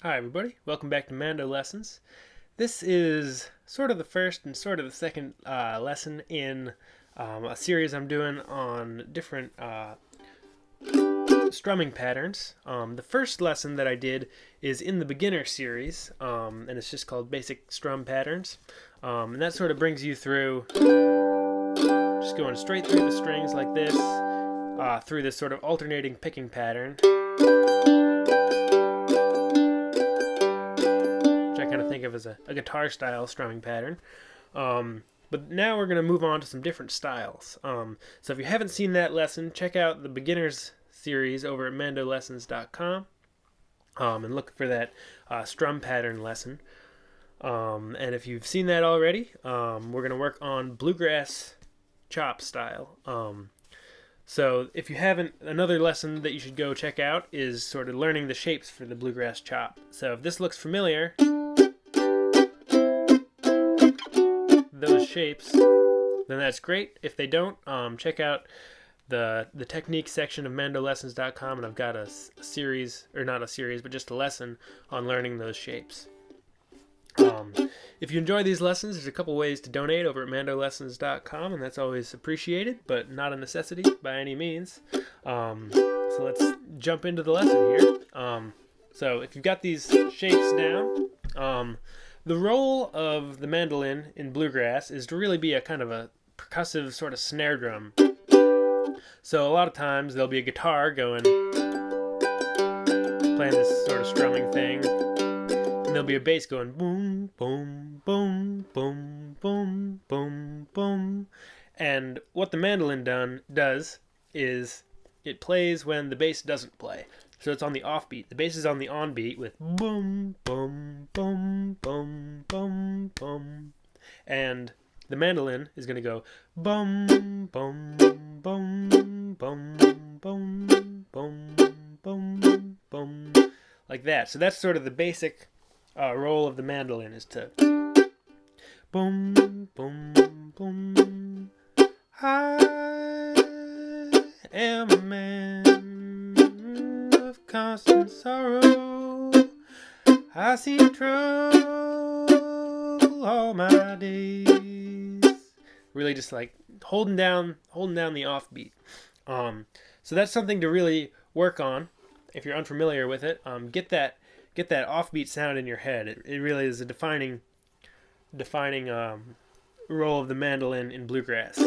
Hi everybody, welcome back to Mando Lessons. This is sort of the first and sort of the second lesson in a series I'm doing on different strumming patterns. The first lesson that I did is in the beginner series, and it's just called Basic Strum Patterns. And that sort of brings you through just going straight through the strings like this, through this sort of alternating picking pattern. Kind of think of as a guitar style strumming pattern. But now we're going to move on to some different styles. So if you haven't seen that lesson, check out the beginners series over at mandolessons.com and look for that strum pattern lesson. And if you've seen that already, we're going to work on bluegrass chop style. So if you haven't, another lesson that you should go check out is sort of learning the shapes for the bluegrass chop. So if this looks familiar, those shapes, then that's great. If they don't, check out the technique section of mandolessons.com, and I've got a series, or not a series, but just a lesson on learning those shapes. If you enjoy these lessons, there's a couple ways to donate over at mandolessons.com, and that's always appreciated, but not a necessity by any means. So let's jump into the lesson here. So if you've got these shapes down, the role of the mandolin in bluegrass is to really be a kind of a percussive sort of snare drum. So a lot of times there'll be a guitar going, playing this sort of strumming thing, and there'll be a bass going boom, boom, boom, boom, boom, boom, boom. And what the mandolin does is it plays when the bass doesn't play. So it's on the offbeat. The bass is on the onbeat with boom, boom, boom, boom, boom, boom. And the mandolin is going to go boom, boom, boom, boom, boom, boom, boom, boom, like that. So that's sort of the basic role of the mandolin, is to boom, boom, boom. I am a man of constant sorrow. I see trouble all my days. Really, just like holding down the offbeat. So that's something to really work on. If you're unfamiliar with it, get that offbeat sound in your head. It really is a defining role of the mandolin in bluegrass.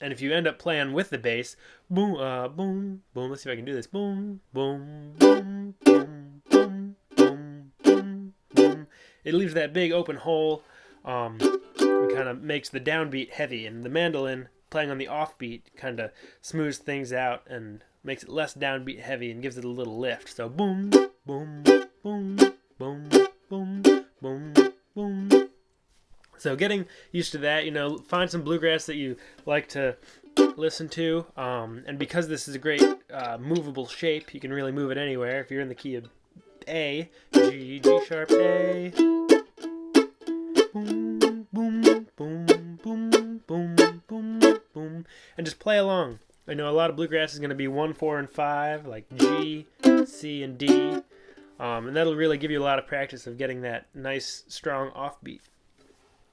And if you end up playing with the bass, boom, boom, boom. Let's see if I can do this. Boom, boom, boom, boom, boom, boom, boom, boom. It leaves that big open hole, and kind of makes the downbeat heavy. And the mandolin playing on the offbeat kind of smooths things out and makes it less downbeat heavy and gives it a little lift. So boom, boom, boom, boom, boom, boom, boom. So getting used to that, find some bluegrass that you like to listen to. And because this is a great movable shape, you can really move it anywhere. If you're in the key of A, G, G sharp, A. Boom, boom, boom, boom, boom, boom, boom. And just play along. I know a lot of bluegrass is going to be 1, 4, and 5, like G, C, and D. And that'll really give you a lot of practice of getting that nice, strong offbeat.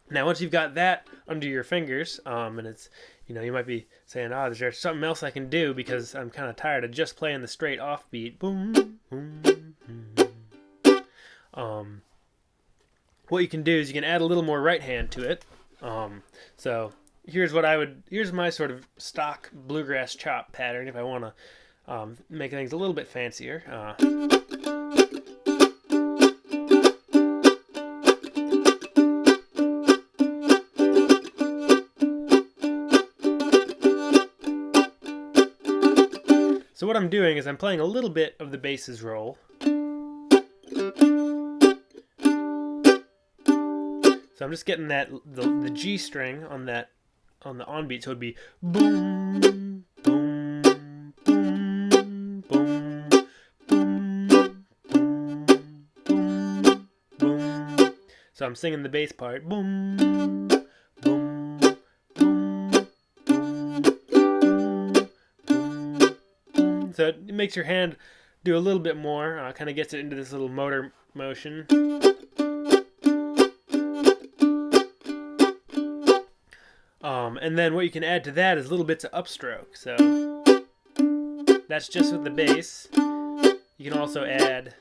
Now, once you've got that under your fingers, and it's, you might be saying, is there something else I can do because I'm kind of tired of just playing the straight offbeat. Boom, boom, boom. What you can do is you can add a little more right hand to it. So here's my sort of stock bluegrass chop pattern if I want to make things a little bit fancier. So what I'm doing is I'm playing a little bit of the bass's role. So I'm just getting the G string on the onbeat, so it'd be boom, boom, boom, boom, boom, boom, boom, boom. So I'm singing the bass part, boom, boom, boom, boom, boom, boom. So it makes your hand do a little bit more. Kind of gets it into this little motor motion. And then what you can add to that is little bits of upstroke. So that's just with the bass. You can also add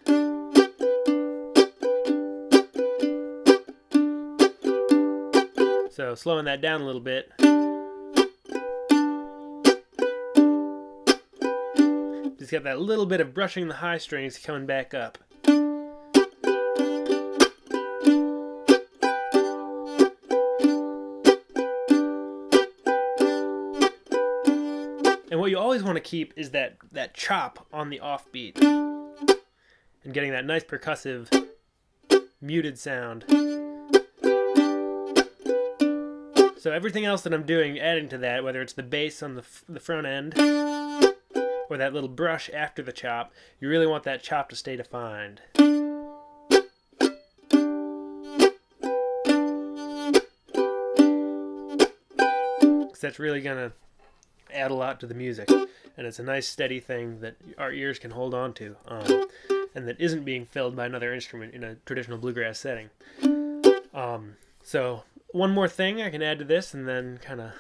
so slowing that down a little bit. Just got that little bit of brushing the high strings coming back up. And what you always want to keep is that chop on the offbeat and getting that nice percussive muted sound. So everything else that I'm doing, adding to that, whether it's the bass on the front end or that little brush after the chop, you really want that chop to stay defined. Because that's really going to add a lot to the music, and it's a nice steady thing that our ears can hold on to, and that isn't being filled by another instrument in a traditional bluegrass setting. So one more thing I can add to this, and then kind of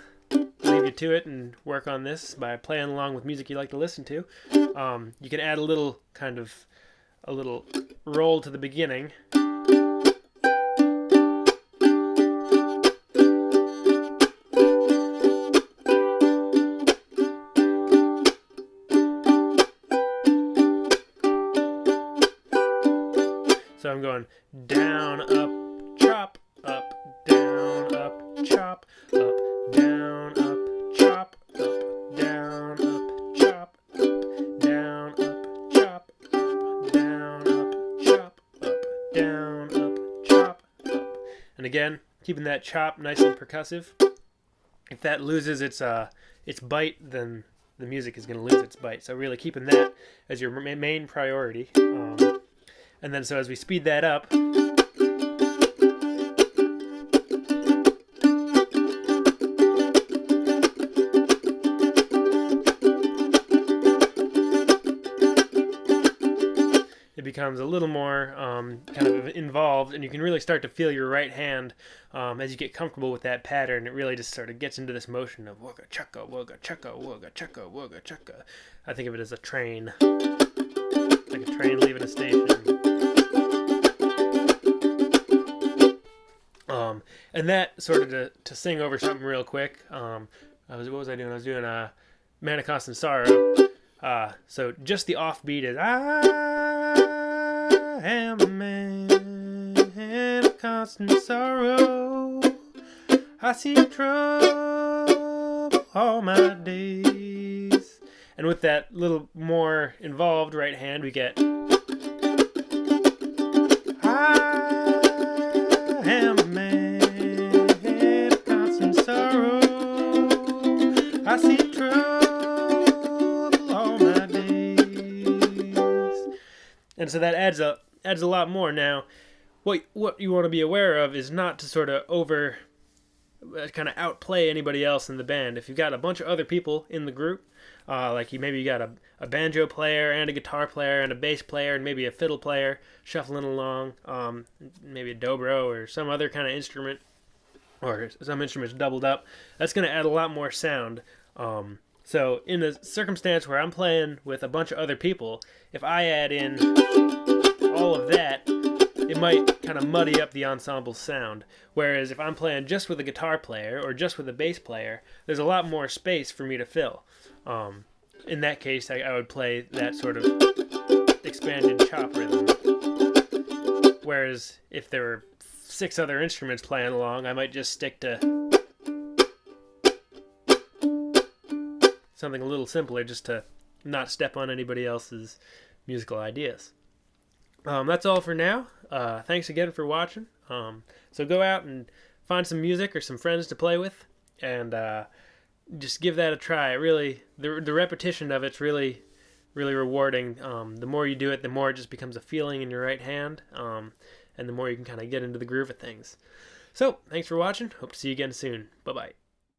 leave you to it and work on this by playing along with music you like to listen to. You can add a little roll to the beginning. So I'm going down, up, chop, up, down, up, chop, up, down, up, chop, up, down, up, chop, up, down, up, chop, up, down, up, chop, up, down, up, chop, up. And again, keeping that chop nice and percussive. If that loses its bite, then the music is going to lose its bite. So really keeping that as your main priority. And then so as we speed that up, it becomes a little more kind of involved, and you can really start to feel your right hand as you get comfortable with that pattern. It really just sort of gets into this motion of wugga chugga, wugga chugga, wugga chugga, wugga chugga. I think of it as a train, like a train leaving a station. And that sort of to sing over something real quick. What was I doing? I was doing Man of Constant Sorrow. So just the offbeat is I am a man of constant sorrow. I see trouble all my days. And with that little more involved right hand, we get I am a man of constant sorrow. I see trouble all my days. And so that adds a lot more. Now, what you want to be aware of is not to sort of kind of outplay anybody else in the band. If you've got a bunch of other people in the group, like maybe you got a banjo player and a guitar player and a bass player and maybe a fiddle player shuffling along, maybe a dobro or some other kind of instrument, or some instruments doubled up, that's going to add a lot more sound. So in a circumstance where I'm playing with a bunch of other people, if I add in all of that, it might kind of muddy up the ensemble sound. Whereas if I'm playing just with a guitar player or just with a bass player, there's a lot more space for me to fill. In that case, I would play that sort of expanded chop rhythm. Whereas if there were 6 other instruments playing along, I might just stick to something a little simpler just to not step on anybody else's musical ideas. That's all for now. Thanks again for watching. So go out and find some music or some friends to play with, and just give that a try. Really, the repetition of it's really, really rewarding. The more you do it, the more it just becomes a feeling in your right hand, and the more you can kind of get into the groove of things. So, thanks for watching. Hope to see you again soon. Bye-bye.